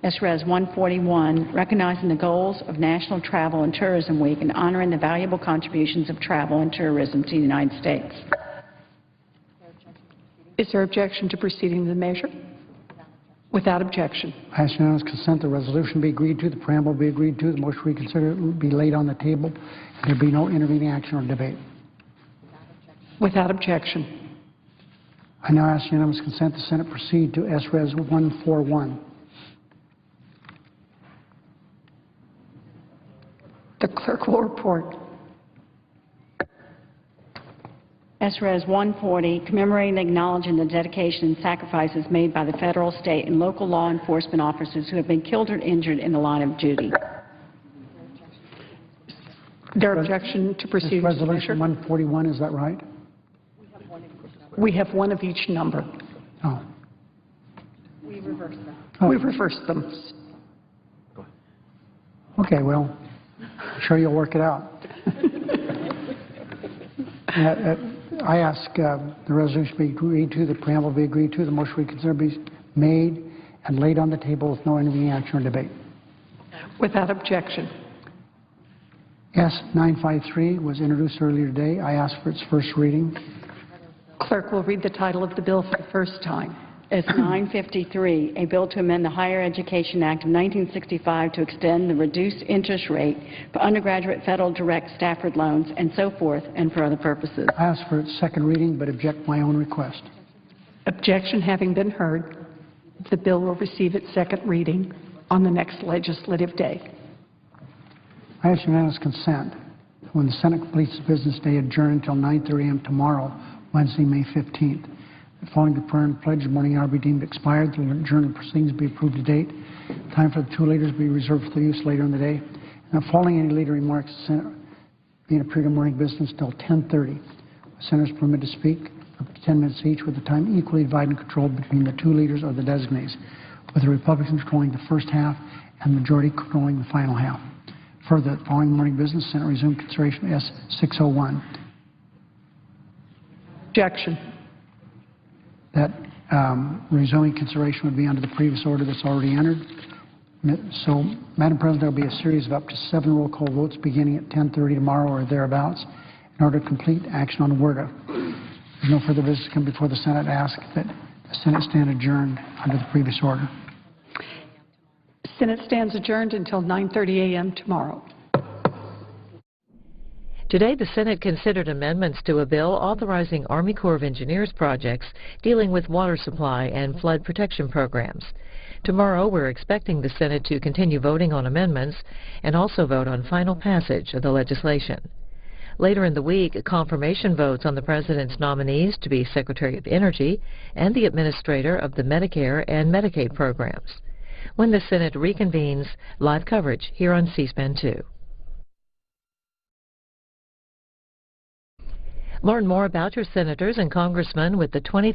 SRES 141, recognizing the goals of National Travel and Tourism Week and honoring the valuable contributions of travel and tourism to the United States. Is there objection to proceeding the measure? Without objection. I ask unanimous consent the resolution be agreed to, the preamble be agreed to, the motion reconsidered be laid on the table, and there be no intervening action or debate. Without objection. I now ask unanimous consent the Senate proceed to SRES 141. The clerk will report. SRES 140, commemorating, acknowledging the dedication and sacrifices made by the federal, state, and local law enforcement officers who have been killed or injured in the line of duty. Their objection to proceed. This resolution 141, is that right? We have one of each number. Oh. We reverse them. Oh. We reversed them. Okay, well, I'm sure you'll work it out. I ask the resolution be agreed to, the preamble be agreed to, the motion reconsidered be made and laid on the table with no intervening action or debate. Without objection. S 953 was introduced earlier today. I ask for its first reading. Clerk will read the title of the bill for the first time. S 953, a bill to amend the Higher Education Act of 1965 to extend the reduced interest rate for undergraduate federal direct Stafford loans and so forth, and for other purposes. I ask for its second reading, but object my own request. Objection having been heard, the bill will receive its second reading on the next legislative day. I ask unanimous consent that when the Senate completes the business day, adjourn until 9:30 a.m. tomorrow, Wednesday, May 15th. Following the prayer and pledge, the morning hour be deemed expired. The adjourned proceedings be approved to date. Time for the two leaders be reserved for use later in the day. Now, following any leader remarks, the Senate being a period of morning business until 10:30. Senators permitted to speak up to 10 minutes each, with the time equally divided and controlled between the two leaders or the designees, with the Republicans controlling the first half and the majority controlling the final half. Further, following morning business, Senate resumed consideration of S 601. Objection. That resuming consideration would be under the previous order that's already entered. So, Madam President, there will be a series of up to 7 roll call votes beginning at 10:30 tomorrow or thereabouts in order to complete action on the WRDA. There's no further business to come before the Senate. I ask that the Senate stand adjourned under the previous order. Senate stands adjourned until 9:30 a.m. tomorrow. Today, the Senate considered amendments to a bill authorizing Army Corps of Engineers projects dealing with water supply and flood protection programs. Tomorrow, we're expecting the Senate to continue voting on amendments and also vote on final passage of the legislation. Later in the week, confirmation votes on the President's nominees to be Secretary of Energy and the administrator of the Medicare and Medicaid programs. When the Senate reconvenes, live coverage here on C-SPAN 2. Learn more about your senators and congressmen with the 20